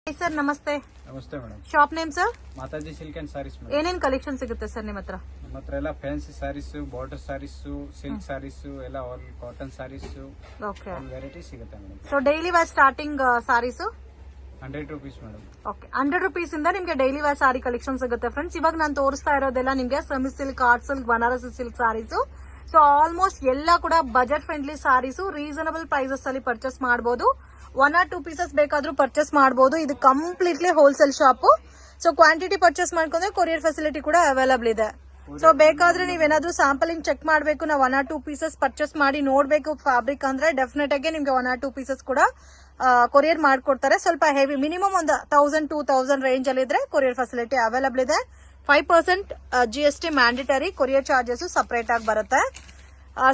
Sir ನಮಸ್ತೆ. ನಮಸ್ತೆ madam. Shop name sir? Mataji silk and sarees madam. ಏನೇನ್ ಕಲೆಕ್ಷನ್ ಸಿಗುತ್ತೆ ಸರ್ ನಿಮ್ಮ ಹತ್ರ? ನಮ್ಮ ಹತ್ರ ಎಲ್ಲ fancy sarees, border sarees, silk sarees, ಎಲ್ಲ all cotton sarees, okay. All variety ಸಿಗುತ್ತೆ madam. So daily wear starting sarees 100 rupees madam. Okay, 100 rupees ಇಂದ ನಿಮ್ಗೆ ಡೈಲಿ ವೇರ್ ಸಾರಿ ಕಲೆಕ್ಷನ್ ಸಿಗುತ್ತೆ ಫ್ರೆಂಡ್ಸ್. ಇವಾಗ ನಾನು ತೋರಿಸ್ತಾ ಇರೋದೆಲ್ಲ ನಿಮ್ಗೆ semi silk, art silk, Banarasi silk sarees. So almost ಎಲ್ಲ ಕೂಡ budget friendly sarees, reasonable prices ಅಲ್ಲಿ ಪರ್ಚೇಸ್ ಮಾಡಬಹುದು. 1 or 2 ಪೀಸಸ್ ಬೇಕಾದ್ರೂ ಪರ್ಚೇಸ್ ಮಾಡಬಹುದು. ಇದು completely wholesale shop. So quantity purchase ಮಾಡ್ಕೊಂಡ್ರೆ ಕೊರಿಯರ್ ಫೆಸಿಲಿಟಿ ಕೂಡ ಅವೈಲಬಲ್ ಇದೆ. ಸೊ ಬೇಕಾದ್ರೆ ನೀವೇನಾದ್ರೂ ಸ್ಯಾಂಪಲಿಂಗ್ ಚೆಕ್ ಮಾಡಬೇಕು, ನಾವು 1 or 2 ಪೀಸಸ್ ಪರ್ಚೇಸ್ ಮಾಡಿ ನೋಡ್ಬೇಕು ಫ್ಯಾಬ್ರಿಕ್ ಅಂದ್ರೆ ಡೆಫಿನೆಟ್ ಆಗಿ ನಿಮ್ಗೆ 1 or 2 ಪೀಸಸ್ ಕೂಡ ಕೊರಿಯರ್ ಮಾಡ್ಕೊಡ್ತಾರೆ. ಸ್ವಲ್ಪ ಹೆವಿ, ಮಿನಿಮಮ್ ಒಂದು 1000-2000 ರೇಂಜ್ ಅಲ್ಲಿ ಇದ್ರೆ ಕೊರಿಯರ್ ಫೆಸಿಲಿಟಿ ಅವೈಲಬಲ್ ಇದೆ. 5% GST mandatory, courier charges separate ಆಗಿ ಬರುತ್ತೆ.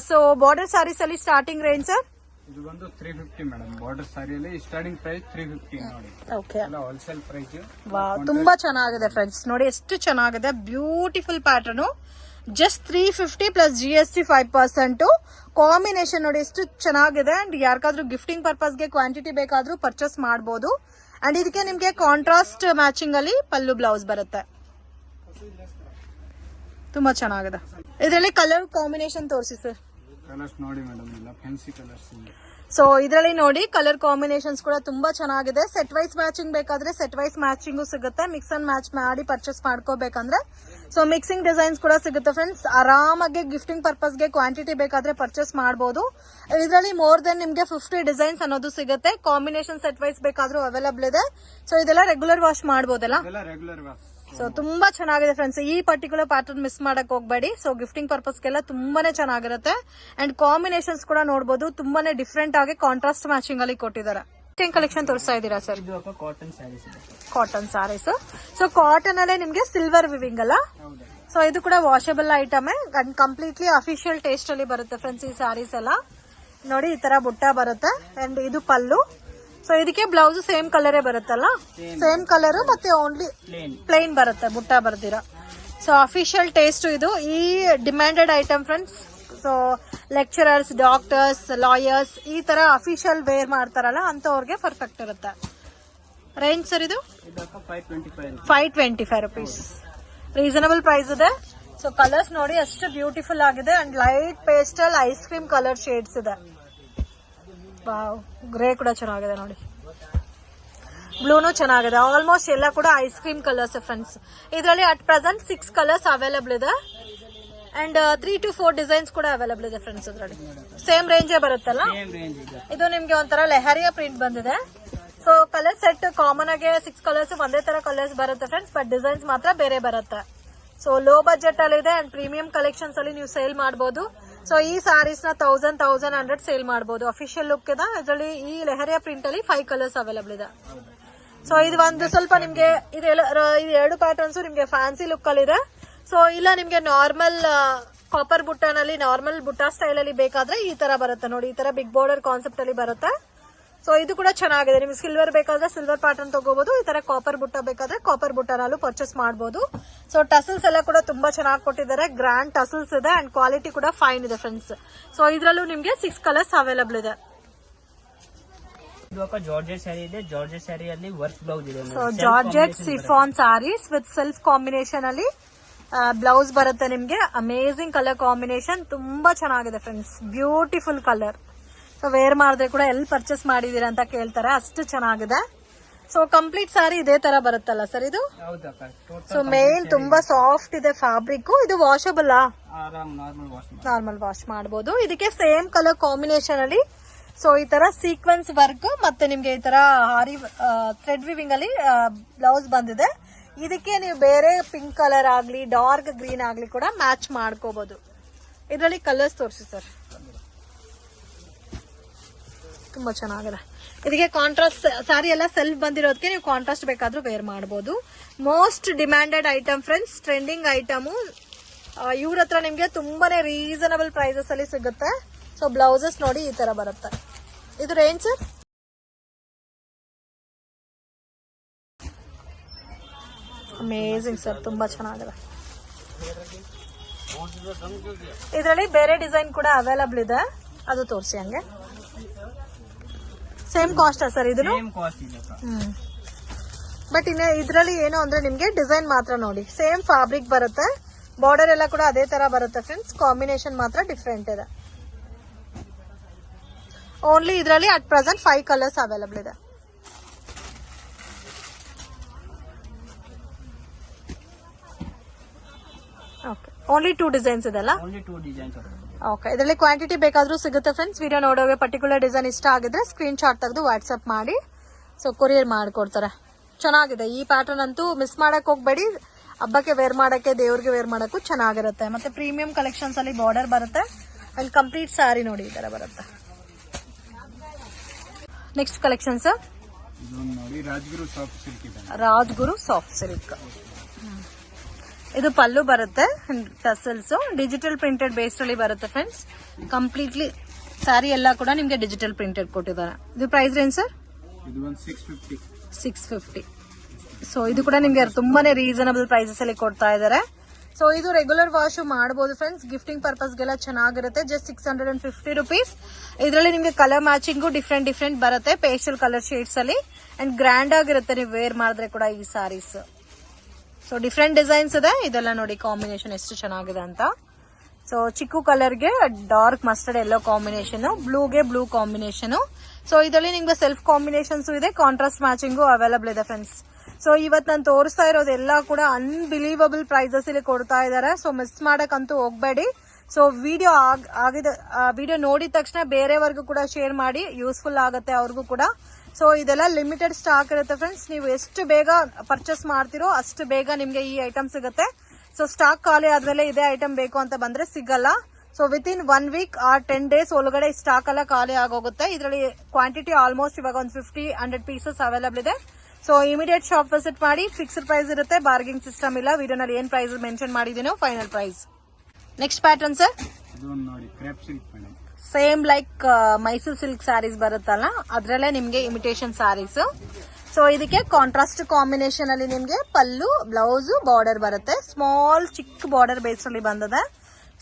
ಸೊ ಬಾರ್ಡರ್ ಸಾರೀಸ್ ಅಲ್ಲಿ ಸ್ಟಾರ್ಟಿಂಗ್ ರೇಂಜ್ ಸರ್? ಇದು ಬಂದು 350 ಮೇಡಮ್. ಬಾರ್ಡರ್ ಸಾರಿಯಲ್ಲಿ ಸ್ಟಾರ್ಟಿಂಗ್ ಪ್ರೈಸ್ 350 ನೋಡಿ. ಓಕೆ, ಎಲ್ಲ ಹೋಲ್ಸೇಲ್ ಪ್ರೈಸ್. ತುಂಬಾ ಚೆನ್ನಾಗಿದೆ ಫ್ರೆಂಡ್ಸ್, ನೋಡಿ ಎಷ್ಟು ಚೆನ್ನಾಗಿದೆ. Beautiful pattern. Just 350 plus GST 5%. Combination ನೋಡಿ ಎಷ್ಟು ಚೆನ್ನಾಗಿದೆ. ಅಂಡ್ ಯಾರಿಗಾದ್ರೂ ಗಿಫ್ಟಿಂಗ್ ಪರ್ಪಸ್ಗೆ ಕ್ವಾಂಟಿಟಿ ಬೇಕಾದ್ರೂ ಪರ್ಚೇಸ್ ಮಾಡಬಹುದು. ಅಂಡ್ ಇದಕ್ಕೆ ನಿಮ್ಗೆ ಕಾಂಟ್ರಾಸ್ಟ್ ಮ್ಯಾಚಿಂಗ್ ಅಲ್ಲಿ ಪಲ್ಲು ಬ್ಲೌಸ್ ಬರುತ್ತೆ. ತುಂಬಾ ಚೆನ್ನಾಗಿದೆ. ಇದರಲ್ಲಿ ಕಲರ್ ಕಾಂಬಿನೇಷನ್ ತೋರಿಸಿ ಸರ್. ಕಲರ್ಸ್ ನೋಡಿ ಮೇಡಮ್, ಎಲ್ಲ ಫ್ಯಾನ್ಸಿ ಕಲರ್ಸ್. ಸೊ ಇದರಲ್ಲಿ ನೋಡಿ ಕಲರ್ ಕಾಂಬಿನೇಷನ್ಸ್ ಕೂಡ ತುಂಬಾ ಚೆನ್ನಾಗಿದೆ. ಸೆಟ್ ವೈಸ್ ಮ್ಯಾಚಿಂಗ್ ಬೇಕಾದ್ರೆ ಸೆಟ್ ವೈಸ್ ಮ್ಯಾಚಿಂಗು ಸಿಗುತ್ತೆ. ಮಿಕ್ಸ್ ಅಂಡ್ ಮ್ಯಾಚ್ ಮಾಡಿ ಪರ್ಚೇಸ್ ಮಾಡ್ಕೋಬೇಕಂದ್ರೆ ಸೊ ಮಿಕ್ಸಿಂಗ್ ಡಿಸೈನ್ಸ್ ಕೂಡ ಸಿಗುತ್ತೆ ಫ್ರೆಂಡ್ಸ್. ಆರಾಮಾಗಿ ಗಿಫ್ಟಿಂಗ್ ಪರ್ಪಸ್ಗೆ ಕ್ವಾಂಟಿಟಿ ಬೇಕಾದ್ರೆ ಪರ್ಚೇಸ್ ಮಾಡಬಹುದು. ಇದರಲ್ಲಿ ಮೋರ್ ದೆನ್ ನಿಮ್ಗೆ 50 ಡಿಸೈನ್ಸ್ ಅನ್ನೋದು ಸಿಗುತ್ತೆ. ಕಾಂಬಿನೇಷನ್ ಸೆಟ್ ವೈಸ್ ಬೇಕಾದ್ರೂ ಅವೈಲಬಲ್ ಇದೆ. ಸೊ ಇದೆಲ್ಲ ರೆಗ್ಯುಲರ್ ವಾಶ್ ಮಾಡಬಹುದಲ್ಲ? Regular wash. ಸೊ ತುಂಬಾ ಚೆನ್ನಾಗಿದೆ ಫ್ರೆಂಡ್ಸ್. ಈ ಪರ್ಟಿಕ್ಯುಲರ್ ಪ್ಯಾಟರ್ನ್ ಮಿಸ್ ಮಾಡಕ್ ಹೋಗ್ಬೇಡಿ. ಸೊ ಗಿಫ್ಟಿಂಗ್ ಪರ್ಪಸ್ಗೆಲ್ಲ ತುಂಬಾನೇ ಚೆನ್ನಾಗಿರುತ್ತೆ. ಅಂಡ್ ಕಾಂಬಿನೇಷನ್ಸ್ ಕೂಡ ನೋಡಬಹುದು, ತುಂಬಾನೇ ಡಿಫ್ರೆಂಟ್ ಆಗಿ ಕಾಂಟ್ರಾಸ್ಟ್ ಮ್ಯಾಚಿಂಗ್ ಅಲ್ಲಿ ಕೊಟ್ಟಿದ್ದಾರೆ. ಕಲೆಕ್ಷನ್ ತೋರಿಸ್ತಾ ಇದ್ದೀರಾ sir? Cotton sarees. Cotton sarees. So cotton ಅಲ್ಲೇ ನಿಮ್ಗೆ ಸಿಲ್ವರ್ ವಿವಿಂಗ್ ಅಲ್ಲ? ಸೊ ಇದು ಕೂಡ washable item and completely official taste ಅಲ್ಲಿ ಬರುತ್ತೆ ಫ್ರೆಂಡ್ಸ್. ಈ ಸಾರೀಸ್ ಎಲ್ಲ ನೋಡಿ ಈ ತರ ಬುಟ್ಟ ಬರುತ್ತೆ. ಅಂಡ್ ಇದು ಪಲ್ಲು. ಸೊ ಇದಕ್ಕೆ ಬ್ಲೌಸ್ ಸೇಮ್ ಕಲರೇ ಬರುತ್ತಲ್ಲ? ಸೇಮ್ ಕಲರ್ ಮತ್ತೆ ಓನ್ಲಿ ಪ್ಲೇನ್ ಬರುತ್ತೆ, ಬುಟ್ಟ ಬರ್ದಿರ. ಸೊ ಅಫಿಷಿಯಲ್ ಟೇಸ್ಟ್ ಇದು. ಈ demanded item friends. So lecturers, doctors, lawyers ಈ ತರ ಅಫಿಷಿಯಲ್ ವೇರ್ ಮಾಡ್ತಾರಲ್ಲ ಅಂತವ್ರಿಗೆ ಪರ್ಫೆಕ್ಟ್ ಇರುತ್ತೆ. ರೇಂಜ್ ಸರ್ ಇದು 525 ರೂಪೀಸ್. ರೀಸನಬಲ್ ಪ್ರೈಸ್ ಇದೆ. ಸೊ ಕಲರ್ಸ್ ನೋಡಿ ಎಷ್ಟು ಬ್ಯೂಟಿಫುಲ್ ಆಗಿದೆ. And light pastel ice cream colour shades ಇದೆ. ಗ್ರೇ ಕೂಡ ಚೆನ್ನಾಗಿದೆ ನೋಡಿ, ಬ್ಲೂನು ಚೆನ್ನಾಗಿದೆ. ಆಲ್ಮೋಸ್ಟ್ ಎಲ್ಲ ಕೂಡ ಐಸ್ ಕ್ರೀಮ್ ಕಲರ್ಸ್ ಫ್ರೆಂಡ್ಸ್. ಇದರಲ್ಲಿ ಅಟ್ ಪ್ರೆಸೆಂಟ್ 6 ಕಲರ್ಸ್ ಅವೈಲಬಲ್ ಇದೆ. ಅಂಡ್ 3 to 4 ಡಿಸೈನ್ಸ್ ಕೂಡ ಅವೈಲಬಲ್ ಇದೆ ಫ್ರೆಂಡ್ಸ್. ಇದರಲ್ಲಿ ಸೇಮ್ ರೇಂಜೇ ಬರುತ್ತಲ್ಲ? ಇದು ನಿಮ್ಗೆ ಒಂಥರ ಲೆಹರಿಯಾ ಪ್ರಿಂಟ್ ಬಂದಿದೆ. ಸೊ ಕಲರ್ ಸೆಟ್ ಕಾಮನ್ ಆಗಿ 6 ಕಲರ್ಸ್ ಒಂದೇ ತರ ಕಲರ್ಸ್ ಬರುತ್ತೆ ಫ್ರೆಂಡ್ಸ್, ಬಟ್ ಡಿಸೈನ್ಸ್ ಮಾತ್ರ ಬೇರೆ ಬರುತ್ತೆ. ಸೊ ಲೋ ಬಜೆಟ್ ಅಲ್ಲಿ ಇದೆ ಅಂಡ್ ಪ್ರೀಮಿಯಂ ಕಲೆಕ್ಷನ್ಸ್ ಅಲ್ಲಿ ನೀವು ಸೇಲ್ ಮಾಡಬಹುದು. ಸೊ ಈ ಸಾರೀಸ್ ನ 1100 ಸೇಲ್ ಮಾಡಬಹುದು. ಅಫಿಷಿಯಲ್ ಲುಕ್ ಇದೆ. ಇದರಲ್ಲಿ ಈ ಲೆಹರಿಯಾ ಪ್ರಿಂಟ್ ಅಲ್ಲಿ 5 ಕಲರ್ಸ್ ಅವೈಲಬಲ್ ಇದೆ. ಸೊ ಇದು ಒಂದು ಸ್ವಲ್ಪ ನಿಮ್ಗೆ ಇದು 2 ಪ್ಯಾಟರ್ನ್ಸ್ ನಿಮ್ಗೆ ಫ್ಯಾನ್ಸಿ ಲುಕ್ ಅಲ್ಲಿ ಇದೆ. ಸೊ ಇಲ್ಲ ನಿಮ್ಗೆ ನಾರ್ಮಲ್ ಕಾಪರ್ ಬುಟ್ಟನಲ್ಲಿ ನಾರ್ಮಲ್ ಬುಟ್ಟ ಸ್ಟೈಲ್ ಅಲ್ಲಿ ಬೇಕಾದ್ರೆ ಈ ತರ ಬರುತ್ತೆ ನೋಡಿ. ಈ ತರ ಬಿಗ್ ಬಾರ್ಡರ್ ಕಾನ್ಸೆಪ್ಟ್ ಅಲ್ಲಿ ಬರುತ್ತೆ. ಸೊ ಇದು ಕೂಡ ಚೆನ್ನಾಗಿದೆ. ನಿಮ್ಗೆ ಸಿಲ್ವರ್ ಬೇಕಾದ್ರೆ ಸಿಲ್ವರ್ ಪ್ಯಾಟರ್ನ್ ತಗೋಬಹುದು. ಈ ತರ ಕಾಪರ್ ಬುಟ್ಟ ಬೇಕಾದ್ರೆ ಕಾಪರ್ ಬುಟ್ಟನಲ್ಲೂ ಪರ್ಚೇಸ್ ಮಾಡಬಹುದು. ಸೊ ಟಸಲ್ಸ್ ಎಲ್ಲ ಕೂಡ ತುಂಬಾ ಚೆನ್ನಾಗಿ ಕೊಟ್ಟಿದ್ದಾರೆ. ಗ್ರ್ಯಾಂಡ್ ಟಸಲ್ಸ್ ಇದೆ ಅಂಡ್ ಕ್ವಾಲಿಟಿ ಕೂಡ ಫೈನ್ ಇದೆ ಫ್ರೆಂಡ್ಸ್. ಸೊ ಇದರಲ್ಲೂ ನಿಮ್ಗೆ 6 ಕಲರ್ಸ್ ಅವೈಲಬಲ್ ಇದೆ. ಜಾರ್ಜೆಟ್ ಸ್ಯಾರಿ ಇದೆ. ಜಾರ್ಜೆಟ್ ಸ್ಯಾರಿಯಲ್ಲಿ ವರ್ಕ್ ಬ್ಲೌಸ್ ಇದೆ. So georgette chiffon sarees with self combination ಅಲ್ಲಿ ಬ್ಲೌಸ್ ಬರುತ್ತೆ ನಿಮ್ಗೆ. ಅಮೇಸಿಂಗ್ ಕಲರ್ ಕಾಂಬಿನೇಷನ್, ತುಂಬಾ ಚೆನ್ನಾಗಿದೆ friends. Beautiful colour. So wear ಮಾಡಿದ್ರೆ ಕೂಡ ಎಲ್ಲಿ ಪರ್ಚೇಸ್ ಮಾಡಿದೀರಾ ಅಂತ ಕೇಳ್ತಾರೆ, ಅಷ್ಟು ಚೆನ್ನಾಗಿದೆ. ಸೊ ಕಂಪ್ಲೀಟ್ ಸಾರಿ ಇದೇ ತರ ಬರುತ್ತಲ್ಲ ಸರ್ ಇದು? ಸೊ ಮೇನ್ ತುಂಬಾ ಸಾಫ್ಟ್ ಇದೆ ಫ್ಯಾಬ್ರಿಕ್. ಇದು ವಾಷಬಲ್? ನಾರ್ಮಲ್ ವಾಶ್ ಮಾಡಬಹುದು. ಇದಕ್ಕೆ ಸೇಮ್ ಕಲರ್ ಕಾಂಬಿನೇಷನ್ ಅಲ್ಲಿ ಸೊ ಈ ತರ ಸೀಕ್ವೆನ್ಸ್ ವರ್ಕ್ ಮತ್ತೆ ನಿಮ್ಗೆ ಈ ತರ ಹಾರಿ ಥ್ರೆಡ್ ವಿವಿಂಗ್ ಅಲ್ಲಿ ಬ್ಲೌಸ್ ಬಂದಿದೆ. ಇದಕ್ಕೆ ನೀವು ಬೇರೆ ಪಿಂಕ್ ಕಲರ್ ಆಗ್ಲಿ ಡಾರ್ಕ್ ಗ್ರೀನ್ ಆಗ್ಲಿ ಕೂಡ ಮ್ಯಾಚ್ ಮಾಡ್ಕೋಬಹುದು. ಇದರಲ್ಲಿ ಕಲರ್ಸ್ ತೋರಿಸಿ ಸರ್. ತುಂಬಾ ಚೆನ್ನಾಗಿದೆ. ಇದಕ್ಕೆ ಕಾಂಟ್ರಾಸ್ಟ್ ಸಾರಿ ಎಲ್ಲ ಸೆಲ್ಫ್ ಬಂದಿರೋದಕ್ಕೆ ನೀವು ಕಾಂಟ್ರಾಸ್ಟ್ ಬೇಕಾದ್ರೂ ವೇರ್ ಮಾಡಬಹುದು. Most demanded item friends, trending item. ಇವ್ರ ಹತ್ರ ನಿಮ್ಗೆ ತುಂಬಾನೇ ರೀಸನಬಲ್ ಪ್ರೈಸಸ್ ಅಲ್ಲಿ ಸಿಗುತ್ತೆ. ಸೊ ಬ್ಲೌಸಸ್ ನೋಡಿ ಈ ತರ ಬರುತ್ತೆ. ಇದು ರೇಂಜ್ ಸರ್? ಅಮೇಜಿಂಗ್ ಸರ್, ತುಂಬಾ ಚೆನ್ನಾಗಿದೆ. ಇದರಲ್ಲಿ ಬೇರೆ ಡಿಸೈನ್ ಕೂಡ ಅವೈಲಬಲ್ ಇದೆ, ಅದು ತೋರಿಸಿ ಹಂಗೆ. ಸೇಮ್ ಕಾಸ್ಟ್ ಸರ್ ಇದು? ಸೇಮ್ ಕಾಸ್ಟ್ ಇದೆ. ಬಟ್ ಇನ್ನು ಇದ್ರಲ್ಲಿ ಏನು ಅಂದ್ರೆ ನಿಮ್ಗೆ ಡಿಸೈನ್ ಮಾತ್ರ ನೋಡಿ ಸೇಮ್ ಫ್ಯಾಬ್ರಿಕ್ ಬರುತ್ತೆ, ಬಾರ್ಡರ್ ಎಲ್ಲ ಕೂಡ ಅದೇ ತರ ಬರುತ್ತೆ ಫ್ರೆಂಡ್ಸ್, ಕಾಂಬಿನೇಷನ್ ಮಾತ್ರ ಡಿಫ್ರೆಂಟ್ ಇದೆ. ಓನ್ಲಿ ಇದರಲ್ಲಿ ಅಟ್ ಪ್ರೆಸೆಂಟ್ 5 ಕಲರ್ಸ್ ಅವೈಲಬಲ್ ಇದೆ. ಓಕೆ, ಓನ್ಲಿ 2 ಡಿಸೈನ್ಸ್ ಇದೆಲ್ಲ. Only 2 designs. ಓಕೆ, ಇದರಲ್ಲಿ ಕ್ವಾಂಟಿಟಿ ಬೇಕಾದ್ರೂ ಸಿಗುತ್ತೆ ಫ್ರೆಂಡ್ಸ್. ವಿಡಿಯೋ ನೋಡೋಕೆ ಪರ್ಟಿಕ್ಯುಲರ್ ಡಿಸೈನ್ ಇಷ್ಟ ಆಗಿದ್ರೆ ಸ್ಕ್ರೀನ್ ಶಾಟ್ ತೆಗೆದು ವಾಟ್ಸ್ಆಪ್ ಮಾಡಿ, ಸೊ ಕೊರಿಯರ್ ಮಾಡಿಕೊಡ್ತಾರೆ. ಚೆನ್ನಾಗಿದೆ ಈ ಪ್ಯಾಟರ್ನ್ ಅಂತೂ ಮಿಸ್ ಮಾಡಕ್ ಹೋಗ್ಬೇಡಿ. ಹಬ್ಬಕ್ಕೆ ವೇರ್ ಮಾಡಕ್ಕೆ, ದೇವ್ರಿಗೆ ವೇರ್ ಮಾಡಕ್ಕೂ ಚೆನ್ನಾಗಿರುತ್ತೆ. ಮತ್ತೆ ಪ್ರೀಮಿಯಂ ಕಲೆಕ್ಷನ್ಸ್ ಅಲ್ಲಿ ಬಾರ್ಡರ್ ಬರುತ್ತೆ ಅಂಡ್ ಕಂಪ್ಲೀಟ್ ಸ್ಯಾರಿ ನೋಡಿ ಈ ತರ ಬರುತ್ತೆ. ನೆಕ್ಸ್ಟ್ ಕಲೆಕ್ಷನ್ಸ್ ನೋಡಿ ರಾಜ್ಗುರು ಸಾಫ್ಟ್ ಸಿಲ್ಕ್ ಇದೆ. Rajguru soft silk. ಇದು ಪಲ್ಲು ಬರುತ್ತೆ, ಟಸಲ್ಸ್ ಡಿಜಿಟಲ್ ಪ್ರಿಂಟೆಡ್ ಬೇಸ್ ಅಲ್ಲಿ ಬರುತ್ತೆ ಫ್ರೆಂಡ್ಸ್. ಕಂಪ್ಲೀಟ್ಲಿ ಸ್ಯಾರಿ ಎಲ್ಲ ಕೂಡ ನಿಮ್ಗೆ ಡಿಜಿಟಲ್ ಪ್ರಿಂಟೆಡ್ ಕೊಟ್ಟಿದ್ದಾರೆ. ಇದು ಪ್ರೈಸ್ ರೇಂಜ್ ಸರ್? ಇದು ಒಂದು 650. ಸೊ ಇದು ಕೂಡ ನಿಮ್ಗೆ ತುಂಬಾನೇ ರೀಸನಬಲ್ ಪ್ರೈಸಸ್ ಅಲ್ಲಿ ಕೊಡ್ತಾ ಇದ್ದಾರೆ. ಸೊ ಇದು ರೆಗ್ಯುಲರ್ ವಾಶ್ ಮಾಡಬಹುದು ಫ್ರೆಂಡ್ಸ್, ಗಿಫ್ಟಿಂಗ್ ಪರ್ಪಸ್ಗೆಲ್ಲ ಚೆನ್ನಾಗಿರುತ್ತೆ. Just 650 rupees. ಇದರಲ್ಲಿ ನಿಮ್ಗೆ ಕಲರ್ ಮ್ಯಾಚಿಂಗು ಡಿಫ್ರೆಂಟ್ ಬರುತ್ತೆ, ಪೇಸ್ಟಲ್ ಕಲರ್ ಶೇಡ್ಸ್ ಅಲ್ಲಿ ಅಂಡ್ ಗ್ರ್ಯಾಂಡ್ ಆಗಿರುತ್ತೆ ನೀವು ವೇರ್ ಮಾಡಿದ್ರೆ ಕೂಡ ಈ ಸಾರೀಸ್. ಸೊ ಡಿಫ್ರೆಂಟ್ ಡಿಸೈನ್ಸ್ ಇದೆ, ಇದೆಲ್ಲ ನೋಡಿ ಕಾಂಬಿನೇಷನ್ ಎಷ್ಟು ಚೆನ್ನಾಗಿದೆ ಅಂತ. ಸೊ ಚಿಕ್ಕು ಕಲರ್ಗೆ ಡಾರ್ಕ್ ಮಸ್ಟರ್ಡ್ ಎಲ್ಲೋ ಕಾಂಬಿನೇಷನ್, ಬ್ಲೂಗೆ ಬ್ಲೂ ಕಾಂಬಿನೇಷನ್. ಸೊ ಇದರಲ್ಲಿ ನಿಮ್ಗೆ ಸೆಲ್ಫ್ ಕಾಂಬಿನೇಷನ್ಸ್ ಇದೆ, ಕಾಂಟ್ರಾಸ್ಟ್ ಮ್ಯಾಚಿಂಗು ಅವೈಲಬಲ್ ಇದೆ ಫ್ರೆಂಡ್ಸ್. ಸೊ ಇವತ್ತು ನಾನು ತೋರಿಸ್ತಾ ಇರೋದೆಲ್ಲ ಕೂಡ ಅನ್ಬಿಲೀವಬಲ್ ಪ್ರೈಸಸ್ ಇಲ್ಲಿ ಕೊಡ್ತಾ ಇದ್ದಾರೆ. ಸೊ ಮಿಸ್ ಮಾಡಕ್ಕಂತೂ ಹೋಗ್ಬೇಡಿ. ಸೊ ವಿಡಿಯೋ ನೋಡಿದ ತಕ್ಷಣ ಬೇರೆಯವ್ರಿಗೂ ಕೂಡ ಶೇರ್ ಮಾಡಿ, ಯೂಸ್ಫುಲ್ ಆಗುತ್ತೆ ಅವ್ರಿಗೂ ಕೂಡ. ಸೊ ಇದೆಲ್ಲ ಲಿಮಿಟೆಡ್ ಸ್ಟಾಕ್ ಇರುತ್ತೆ ಫ್ರೆಂಡ್ಸ್, ನೀವು ಎಷ್ಟು ಬೇಗ ಪರ್ಚೇಸ್ ಮಾಡ್ತಿರೋ ಅಷ್ಟು ಬೇಗ ನಿಮ್ಗೆ ಈ ಐಟಮ್ ಸಿಗುತ್ತೆ. ಸೊ ಸ್ಟಾಕ್ ಖಾಲಿ ಆದ್ಮೇಲೆ ಇದೇ ಐಟಮ್ ಬೇಕು ಅಂತ ಬಂದ್ರೆ ಸಿಗಲ್ಲ. So within 1 week or 10 days ಒಳಗಡೆ ಸ್ಟಾಕ್ ಎಲ್ಲ ಖಾಲಿ ಆಗೋಗುತ್ತೆ. ಇದರಲ್ಲಿ ಕ್ವಾಂಟಿಟಿ ಆಲ್ಮೋಸ್ಟ್ ಇವಾಗ ಒಂದು 50-100 ಪೀಸಸ್ ಅವೈಲಬಲ್ ಇದೆ. ಸೊ ಇಮಿಡಿಯೇಟ್ ಶಾಪ್ ವಿಸಿಟ್ ಮಾಡಿ. ಫಿಕ್ಸ್ಡ್ ಪ್ರೈಸ್ ಇರುತ್ತೆ, ಬಾರ್ಗಿಂಗ್ ಸಿಸ್ಟಮ್ ಇಲ್ಲ. ವಿಡಿಯೋನಲ್ಲಿ ಏನ್ ಪ್ರೈಸ್ ಮೆನ್ಷನ್ ಮಾಡಿದೀನೋ final price. Next pattern sir, ನೋಡಿ crepe silk madam. Same like Mysore silk sarees ಬರುತ್ತಲ್ಲ ಅದ್ರಲ್ಲೇ ನಿಮ್ಗೆ ಇಮಿಟೇಷನ್ ಸ್ಯಾರೀಸ್. ಸೊ ಇದಕ್ಕೆ ಕಾಂಟ್ರಾಸ್ಟ್ ಕಾಂಬಿನೇಷನ್ ಅಲ್ಲಿ ನಿಮ್ಗೆ ಪಲ್ಲು, ಬ್ಲೌಸ್, ಬಾರ್ಡರ್ ಬರುತ್ತೆ. ಸ್ಮಾಲ್ ಚಿಕ್ಕ ಬಾರ್ಡರ್ ಬೇಸ್ ಅಲ್ಲಿ ಬಂದಿದೆ.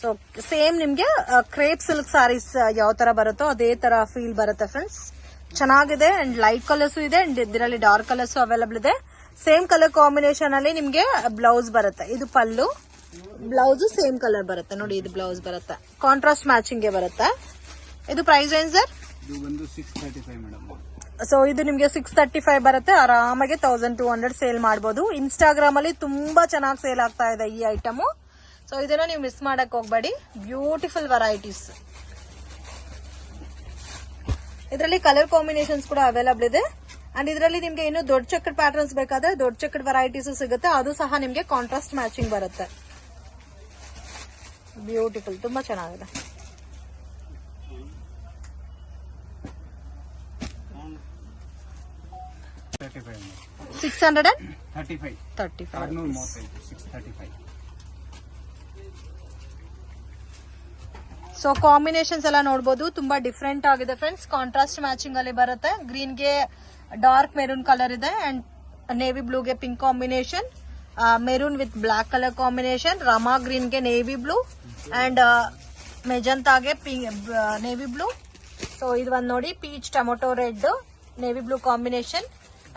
ಸೊ ಸೇಮ್ ನಿಮ್ಗೆ ಕ್ರೇಪ್ ಸಿಲ್ಕ್ ಸ್ಯಾರೀಸ್ ಯಾವ ತರ ಬರುತ್ತೋ ಅದೇ ತರ ಫೀಲ್ ಬರುತ್ತೆ ಫ್ರೆಂಡ್ಸ್. ಚೆನ್ನಾಗಿದೆ ಅಂಡ್ ಲೈಟ್ ಕಲರ್ಸ್ ಇದೆ ಅಂಡ್ ಇದರಲ್ಲಿ ಡಾರ್ಕ್ ಕಲರ್ಸ್ ಅವೈಲಬಲ್ ಇದೆ. ಸೇಮ್ ಕಲರ್ ಕಾಂಬಿನೇಷನ್ ಅಲ್ಲಿ ನಿಮ್ಗೆ ಬ್ಲೌಸ್ ಬರುತ್ತೆ. ಇದು ಪಲ್ಲು, ಬ್ಲೌಸ್ ಸೇಮ್ ಕಲರ್ ಬರುತ್ತೆ ನೋಡಿ. ಇದು ಬ್ಲೌಸ್ ಬರುತ್ತೆ, ಕಾಂಟ್ರಾಸ್ಟ್ ಮ್ಯಾಚಿಂಗ್ ಗೆ ಬರುತ್ತೆ. ಇದು ಪ್ರೈಸ್ ರೇಂಜ್ ಸರ್? ಇದು ಬಂದು 635 ಮೇಡಮ್. ಸೊ ಇದು ನಿಮ್ಗೆ 635 ಬರುತ್ತೆ. ಆರಾಮಾಗಿ 1200 ಸೇಲ್ ಮಾಡಬಹುದು. ಇನ್ಸ್ಟಾಗ್ರಾಮ್ ಅಲ್ಲಿ ತುಂಬಾ ಚೆನ್ನಾಗಿ ಸೇಲ್ ಆಗ್ತಾ ಇದೆ ಈ ಐಟಮ್. ಸೊ ಇದನ್ನ ನೀವು ಮಿಸ್ ಮಾಡಕ್ ಹೋಗ್ಬೇಡಿ. Beautiful varieties. ಇದರಲ್ಲಿ ಕಲರ್ ಕಾಂಬಿನೇಷನ್ಸ್ ಕೂಡ ಅವೈಲಬಲ್ ಇದೆ ಅಂಡ್ ಇದರಲ್ಲಿ ನಿಮ್ಗೆ ಇನ್ನು ದೊಡ್ಡ ಚಕ್ರ ಪ್ಯಾಟರ್ನ್ಸ್ ಬೇಕಾದ್ರೆ ದೊಡ್ಡ ಚಕ್ರ ವೆರೈಟೀಸ್ ಸಿಗುತ್ತೆ. ಅದು ಸಹ ನಿಮ್ಗೆ ಕಾಂಟ್ರಾಸ್ಟ್ ಮ್ಯಾಚಿಂಗ್ ಬರುತ್ತೆ. ಬ್ಯೂಟಿಫುಲ್, ತುಂಬಾ ಚೆನ್ನಾಗಿದೆ. ಸೊ ಕಾಂಬಿನೇಷನ್ಸ್ ಎಲ್ಲ ನೋಡಬಹುದು, ತುಂಬಾ ಡಿಫ್ರೆಂಟ್ ಆಗಿದೆ ಫ್ರೆಂಡ್ಸ್. ಕಾಂಟ್ರಾಸ್ಟ್ ಮ್ಯಾಚಿಂಗ್ ಅಲ್ಲಿ ಬರುತ್ತೆ. ಗ್ರೀನ್ ಗೆ ಡಾರ್ಕ್ ಮೆರೂನ್ ಕಲರ್ ಇದೆ ಅಂಡ್ ನೇವಿ ಬ್ಲೂಗೆ pink combination, maroon with black colour combination, ರಾಮಾ ಗ್ರೀನ್ ಗೆ ನೇವಿ ಬ್ಲೂ ಅಂಡ್ ಮೆಜಂತಾಗೆ ನೇವಿ ಬ್ಲೂ. ಸೊ ಇದು ಒಂದು ನೋಡಿ, peach tomato red navy blue combination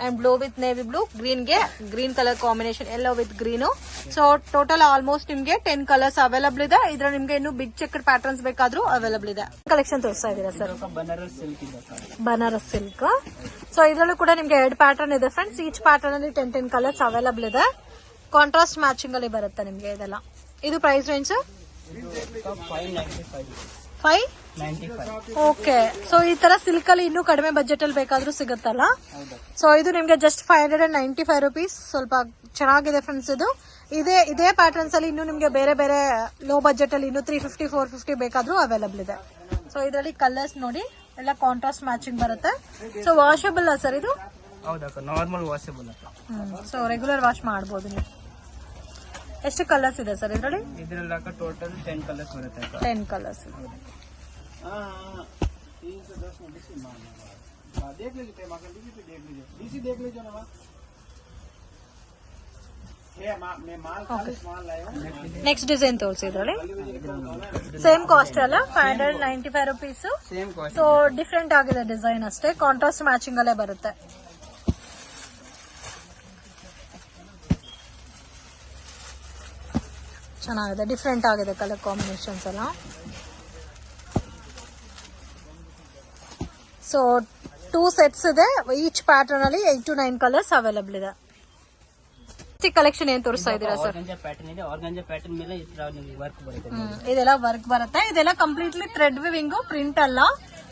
and blue with navy blue, green ಗೆ green colour combination, yellow with green. So total almost ನಿಮ್ಗೆ 10 colours available ಇದೆ. ಇದ್ರ ನಿಮ್ಗೆ ಇನ್ನು ಬಿಗ್ ಚೆಕ್ಡ್ ಪ್ಯಾಟರ್ನ್ಸ್ ಬೇಕಾದ್ರೂ ಅವೈಲಬಲ್ ಇದೆ. ಕಲೆಕ್ಷನ್ ತೋರಿಸ್ತಾ ಇದೀರಾ ಸರ್? ಬನಾರಸ್ ಸಿಲ್ಕ್ ಇದೆ. ಬನಾರಸ್ ಸಿಲ್ಕ್. ಸೊ ಇದರಲ್ಲೂ ಕೂಡ ನಿಮ್ಗೆ 2 ಪ್ಯಾಟರ್ನ್ ಇದೆ ಫ್ರೆಂಡ್ಸ್. ಈಚ್ ಪ್ಯಾಟರ್ನ್ ಅಲ್ಲಿ 10 ಕಲರ್ಸ್ ಅವೈಲಬಲ್ ಇದೆ. ಕಾಂಟ್ರಾಸ್ಟ್ ಮ್ಯಾಚಿಂಗ್ ಅಲ್ಲಿ ಬರುತ್ತೆ ನಿಮ್ಗೆ ಇದೆಲ್ಲ. ಇದು ಪ್ರೈಸ್ ರೇಂಜ್ 595. ಓಕೆ, ಸೊ ಈ ತರ ಸಿಲ್ಕ್ ಅಲ್ಲಿ ಇನ್ನೂ ಕಡಿಮೆ ಬಜೆಟ್ ಅಲ್ಲಿ ಬೇಕಾದ್ರೂ ಸಿಗುತ್ತಲ್ಲ. ಸೊ ಇದು ನಿಮ್ಗೆ ಜಸ್ಟ್ 595 ರುಪೀಸ್. ಸ್ವಲ್ಪ ಚೆನ್ನಾಗಿದೆ ಫ್ರೆಂಡ್ಸ್. ಇದು ಇದೇ ಪ್ಯಾಟರ್ನ್ಸ್ ಅಲ್ಲಿ ಇನ್ನು ನಿಮ್ಗೆ ಬೇರೆ ಬೇರೆ ಲೋ ಬಜೆಟ್ ಅಲ್ಲಿ ಇನ್ನು 350 450 ಬೇಕಾದ್ರೂ ಅವೈಲಬಲ್ ಇದೆ. ಸೊ ಇದರಲ್ಲಿ ಕಲರ್ಸ್ ನೋಡಿ ಎಲ್ಲ ಕಾಂಟ್ರಾಸ್ಟ್ ಮ್ಯಾಚಿಂಗ್ ಬರುತ್ತೆ. ಸೊ ವಾಷಬಲ್ ಸರ್ ಇದು? Normal washable. So regular wash ಮಾಡಬಹುದು ನೀವು. ಎಷ್ಟು ಕಲರ್ಸ್ ಇದೆ ಸರ್ ಇದರಲ್ಲಿ? ಇದರಲ್ಲಿ ಟೋಟಲ್ 10 ಕಲರ್ಸ್ ಬರುತ್ತೆ. 10 ಕಲರ್ಸ್. ನೆಕ್ಸ್ಟ್ ಡಿಸೈನ್ ತೋರಿಸಿ. ಇದರಲ್ಲಿ ಸೇಮ್ ಕಾಸ್ಟ್ ಅಲ್ಲ, 595 ರುಪೀಸ್. ಸೊ ಡಿಫ್ರೆಂಟ್ ಆಗಿದೆ ಡಿಸೈನ್ ಅಷ್ಟೇ, ಕಾಂಟ್ರಾಸ್ಟ್ ಮ್ಯಾಚಿಂಗ್ ಅಲ್ಲೇ ಬರುತ್ತೆ. ಚೆನ್ನಾಗಿದೆ, ಡಿಫ್ರೆಂಟ್ ಆಗಿದೆ ಕಲರ್ ಕಾಂಬಿನೇಷನ್ಸ್ ಎಲ್ಲ. ಸೊ 2 ಸೆಟ್ಸ್ ಇದೆ, ಈಚ್ ಪ್ಯಾಟರ್ನ್ ಅಲ್ಲಿ 8 to 9 ಕಲರ್ಸ್ ಅವೈಲಬಲ್ ಇದೆ. ಕಲೆಕ್ಷನ್ ಏನ್ ತೋರಿಸ್ತಾ ಇದ್ದೀರಾ ಸರ್? ಆರ್ಗಂಜಾ ಪ್ಯಾಟರ್ನ್ ಇದೆ. ಆರ್ಗಂಜಾ ಪ್ಯಾಟರ್ನ್ ಮೇಲೆ ಈ ತರ ನಿಮಗೆ ವರ್ಕ್ ಬರುತ್ತೆ. ಇದೆಲ್ಲ ವರ್ಕ್ ಬರುತ್ತೆ. ಇದೆಲ್ಲ ಕಂಪ್ಲೀಟ್ಲಿ ಥ್ರೆಡ್ ವಿವಿಂಗ್, ಪ್ರಿಂಟ್ ಅಲ್ಲ.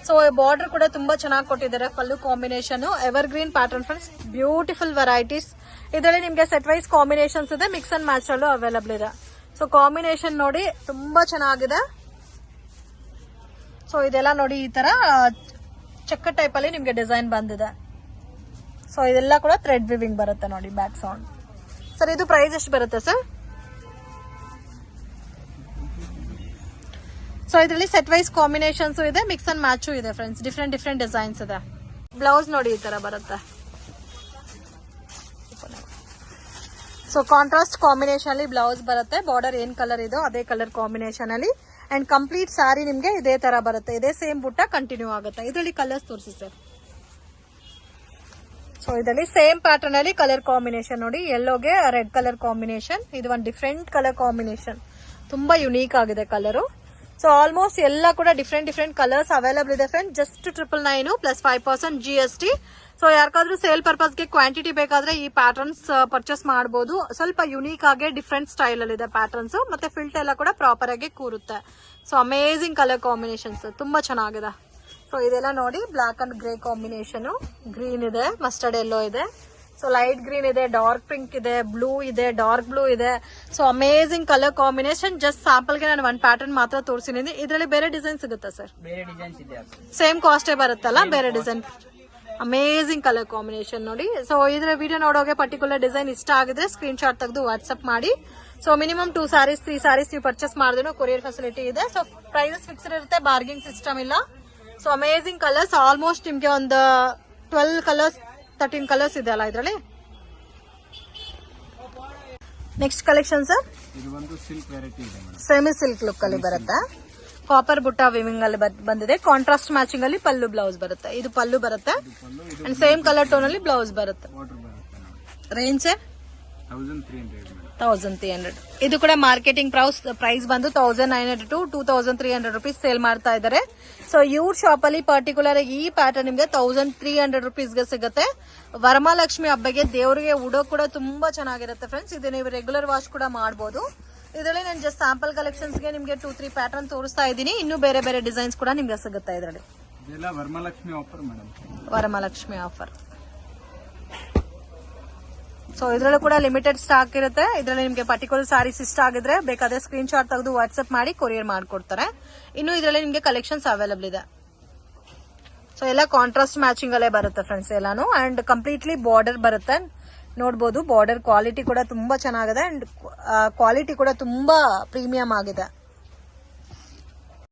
ಸೊ ಬಾರ್ಡರ್ ಕೂಡ ತುಂಬಾ ಚೆನ್ನಾಗಿ ಕೊಟ್ಟಿದ್ದಾರೆ. Pallu combination evergreen pattern friends, beautiful varieties. ಇದರಲ್ಲಿ ನಿಮ್ಗೆ ಸೆಟ್ ವೈಸ್ ಕಾಂಬಿನೇಷನ್ಸ್ ಇದೆ, ಮಿಕ್ಸ್ ಅಂಡ್ ಮ್ಯಾಚ್ ಅಲ್ಲೂ ಅವೈಲಬಲ್ ಇದೆ. ಸೊ ಕಾಂಬಿನೇಷನ್ ನೋಡಿ ತುಂಬಾ ಚೆನ್ನಾಗಿದೆ. ಸೊ ಇದೆಲ್ಲ ನೋಡಿ ಈ ತರ ಚೆಕ್ಕ ಟೈಪ್ ಅಲ್ಲಿ ನಿಮ್ಗೆ ಡಿಸೈನ್ ಬಂದಿದೆ. ಸೊ ಇದೆಲ್ಲ ಕೂಡ ಥ್ರೆಡ್ ವಿವಿಂಗ್ ಬರುತ್ತೆ ನೋಡಿ. ಬ್ಯಾಕ್ ಸೌಂಡ್ ಸರ್, ಇದು ಪ್ರೈಸ್ ಎಷ್ಟು ಬರುತ್ತೆ ಸರ್? ಸೊ ಇದರಲ್ಲಿ ಸೆಟ್ ವೈಸ್ ಕಾಂಬಿನೇಷನ್ಸ್ ಇದೆ, ಮಿಕ್ಸ್ ಅಂಡ್ ಮ್ಯಾಚು ಇದೆ ಫ್ರೆಂಡ್ಸ್. ಡಿಫ್ರೆಂಟ್ ಡಿಸೈನ್ಸ್ ಇದೆ. ಬ್ಲೌಸ್ ನೋಡಿ ಈ ತರ ಬರುತ್ತೆ. ಸೊ ಕಾಂಟ್ರಾಸ್ಟ್ ಕಾಂಬಿನೇಷನ್ ಅಲ್ಲಿ ಬ್ಲೌಸ್ ಬರುತ್ತೆ. ಬಾರ್ಡರ್ ಏನ್ ಕಲರ್ ಇದೋ ಅದೇ ಕಲರ್ ಕಾಂಬಿನೇಷನ್ ಅಲ್ಲಿ. ಅಂಡ್ ಕಂಪ್ಲೀಟ್ ಸ್ಯಾರಿ ನಿಮ್ಗೆ ಇದೇ ತರ ಬರುತ್ತೆ. ಇದೇ ಸೇಮ್ ಬುಟ್ಟ ಕಂಟಿನ್ಯೂ ಆಗುತ್ತೆ. ಇದರಲ್ಲಿ ಕಲರ್ಸ್ ತೋರಿಸಿ ಸರ್. ಸೊ ಇದರಲ್ಲಿ ಸೇಮ್ ಪ್ಯಾಟರ್ನ್ ಅಲ್ಲಿ ಕಲರ್ ಕಾಂಬಿನೇಷನ್ ನೋಡಿ. ಯೆಲ್ಲೋಗೆ ರೆಡ್ ಕಲರ್ ಕಾಂಬಿನೇಷನ್. ಇದು ಒಂದು ಡಿಫ್ರೆಂಟ್ ಕಲರ್ ಕಾಂಬಿನೇಷನ್, ತುಂಬಾ ಯುನೀಕ್ ಆಗಿದೆ ಕಲರು. ಸೊ ಆಲ್ಮೋಸ್ಟ್ ಎಲ್ಲ ಕೂಡ ಡಿಫ್ರೆಂಟ್ ಕಲರ್ಸ್ ಅವೈಲಬಲ್ ಇದೆ friend. Just 999 plus 5% GST. So ಯಾರಿಗಾದ್ರೂ ಸೇಲ್ ಪರ್ಪಸ್ಗೆ ಕ್ವಾಂಟಿಟಿ ಬೇಕಾದ್ರೆ ಈ ಪ್ಯಾಟರ್ನ್ಸ್ ಪರ್ಚೇಸ್ ಮಾಡಬಹುದು. ಸ್ವಲ್ಪ ಯುನೀಕ್ ಆಗಿ ಡಿಫ್ರೆಂಟ್ ಸ್ಟೈಲ್ ಅಲ್ಲಿ ಇದೆ ಪ್ಯಾಟರ್ನ್ಸ್. ಮತ್ತೆ ಫಿಲ್ಟ್ ಎಲ್ಲ ಕೂಡ ಪ್ರಾಪರ್ ಆಗಿ ಕೂರುತ್ತೆ. ಸೊ ಅಮೇಜಿಂಗ್ ಕಲರ್ ಕಾಂಬಿನೇಷನ್ಸ್, ತುಂಬಾ ಚೆನ್ನಾಗಿದೆ. ಸೊ ಇದೆಲ್ಲ ನೋಡಿ black and grey combination, green ಇದೆ, ಮಸ್ಟರ್ಡ್ ಎಲ್ಲೋ ಇದೆ, ಸೊ ಲೈಟ್ ಗ್ರೀನ್ ಇದೆ, ಡಾರ್ಕ್ ಪಿಂಕ್ ಇದೆ, ಬ್ಲೂ ಇದೆ, ಡಾರ್ಕ್ ಬ್ಲೂ ಇದೆ. So amazing colour combination. Just sample ಗೆ ನಾನು ಒಂದು ಪ್ಯಾಟರ್ನ್ ಮಾತ್ರ ತೋರಿಸಿದ್ದೀನಿ. ಇದರಲ್ಲಿ ಬೇರೆ ಡಿಸೈನ್ ಸಿಗುತ್ತಾ ಸರ್? ಬೇರೆ ಡಿಸೈನ್ಸ್ ಇದೆ. ಸೇಮ್ ಕಾಸ್ಟೇ ಬರುತ್ತಲ್ಲ, ಬೇರೆ ಡಿಸೈನ್. ಅಮೇಜಿಂಗ್ ಕಲರ್ ಕಾಂಬಿನೇಷನ್ ನೋಡಿ. ಸೊ ಇದ್ರ ವಿಡಿಯೋ ನೋಡೋಕೆ ಪರ್ಟಿಕ್ಯುಲರ್ ಡಿಸೈನ್ ಇಷ್ಟ ಆಗಿದ್ರೆ ಸ್ಕ್ರೀನ್ ಶಾಟ್ ತೆಗೆದು ವಾಟ್ಸ್ಆಪ್ ಮಾಡಿ. ಸೊ ಮಿನಿಮಮ್ 2 ಸ್ಯಾರೀಸ್ 3 ಸ್ಯಾರೀಸ್ ನೀವು ಪರ್ಚೇಸ್ ಮಾಡಿದ್ರು ಕೊರಿಯರ್ ಫೆಸಿಲಿಟಿ ಇದೆ. ಸೊ ಪ್ರೈಸಸ್ ಫಿಕ್ಸ್ಡ್ ಇರುತ್ತೆ, ಬಾರ್ಗಿಂಗ್ ಸಿಸ್ಟಮ್ ಇಲ್ಲ. ಸೊ ಅಮೇಜಿಂಗ್ ಕಲರ್ಸ್, ಆಲ್ಮೋಸ್ಟ್ ನಿಮ್ಗೆ ಒಂದು 12 ಕಲರ್ಸ್ 13 ಕಲರ್ಸ್ ಇದೆ ಅಲ್ಲ ಇದರಲ್ಲಿ. ನೆಕ್ಸ್ಟ್ ಕಲೆಕ್ಷನ್ ಸರ್, ಇದು ಒಂದು ಸಿಲ್ಕ್ ವೆರೈಟಿ ಇದೆ ಮೇಡಮ್. ಸೆಮಿ ಸಿಲ್ಕ್ ಲುಕ್ ಅಲ್ಲಿ ಬರುತ್ತೆ. ಕಾಪರ್ ಬುಟ್ಟ ವಿವಿಂಗ್ ಅಲ್ಲಿ ಬಂದಿದೆ. ಕಾಂಟ್ರಾಸ್ಟ್ ಮ್ಯಾಚಿಂಗ್ ಅಲ್ಲಿ ಪಲ್ಲು ಬ್ಲೌಸ್ ಬರುತ್ತೆ. ಇದು ಪಲ್ಲು ಬರುತ್ತೆ ಅಂಡ್ ಸೇಮ್ ಕಲರ್ ಟೋನ್ ಅಲ್ಲಿ ಬ್ಲೌಸ್ ಬರುತ್ತೆ. ಬಾರ್ಡರ್ ಬರುತ್ತೆ ನೋಡಿ. Range 1300 madam. 1300. ಇದು ಕೂಡ ಮಾರ್ಕೆಟಿಂಗ್ ಪ್ರೈಸ್ ಬಂದು 1900 to 2300 ರುಪೀಸ್ ಸೇಲ್ ಮಾಡ್ತಾ ಇದ್ದಾರೆ. ಸೊ ಇವ್ರ ಶಾಪ್ ಅಲ್ಲಿ ಪರ್ಟಿಕ್ಯುಲರ್ ಈ ಪ್ಯಾಟರ್ನ್ ನಿಮ್ಗೆ 1300 ರುಪೀಸ್ಗೆ ಸಿಗುತ್ತೆ. ವರಮಹಾಲಕ್ಷ್ಮಿ ಹಬ್ಬಗೆ ದೇವರಿಗೆ ಉಡೋ ಕೂಡ ತುಂಬಾ ಚೆನ್ನಾಗಿರುತ್ತೆ ಫ್ರೆಂಡ್ಸ್. ಇದು ನೀವು ರೆಗ್ಯುಲರ್ ವಾಶ್ ಕೂಡ ಮಾಡಬಹುದು. ಇದರಲ್ಲಿ ನಾನು ಜಸ್ಟ್ ಸ್ಯಾಂಪಲ್ ಕಲೆಕ್ಷನ್ಸ್ಗೆ ನಿಮ್ಗೆ 2-3 ಪ್ಯಾಟರ್ನ್ ತೋರಿಸ್ತಾ ಇದ್ದೀನಿ. ಇನ್ನೂ ಬೇರೆ ಬೇರೆ ಡಿಸೈನ್ಸ್ ಕೂಡ ನಿಮ್ಗೆ ಸಿಗುತ್ತೆ ಇದರಲ್ಲಿ. ಇದೆಲ್ಲ Varamahalakshmi offer madam. Varamahalakshmi offer. So ಇದರಲ್ಲೂ ಕೂಡ ಲಿಮಿಟೆಡ್ ಸ್ಟಾಕ್ ಇರುತ್ತೆ. ಇದರಲ್ಲಿ ನಿಮಗೆ ಪರ್ಟಿಕ್ಯುಲರ್ ಸ್ಯಾರೀಸ್ ಇಷ್ಟ ಆಗಿದ್ರೆ ಬೇಕಾದ್ರೆ ಸ್ಕ್ರೀನ್ ಶಾಟ್ ತೆಗೆದು ವಾಟ್ಸ್ಆಪ್ ಮಾಡಿ ಕೊರಿಯರ್ ಮಾಡ್ಕೊಡ್ತಾರೆ. ಇನ್ನು ಇದರಲ್ಲಿ ನಿಮಗೆ ಕಲೆಕ್ಷನ್ಸ್ ಅವೈಲಬಲ್ ಇದೆ. ಸೊ ಎಲ್ಲ ಕಾಂಟ್ರಾಸ್ಟ್ ಮ್ಯಾಚಿಂಗ್ ಅಲ್ಲೇ ಬರುತ್ತೆ ಫ್ರೆಂಡ್ಸ್ ಎಲ್ಲಾನು. ಅಂಡ್ ಕಂಪ್ಲೀಟ್ಲಿ ಬಾರ್ಡರ್ ಬರುತ್ತೆ ನೋಡಬಹುದು. ಬಾರ್ಡರ್ ಕ್ವಾಲಿಟಿ ಕೂಡ ತುಂಬಾ ಚೆನ್ನಾಗಿದೆ ಅಂಡ್ ಕ್ವಾಲಿಟಿ ಕೂಡ ತುಂಬಾ ಪ್ರೀಮಿಯಂ ಆಗಿದೆ.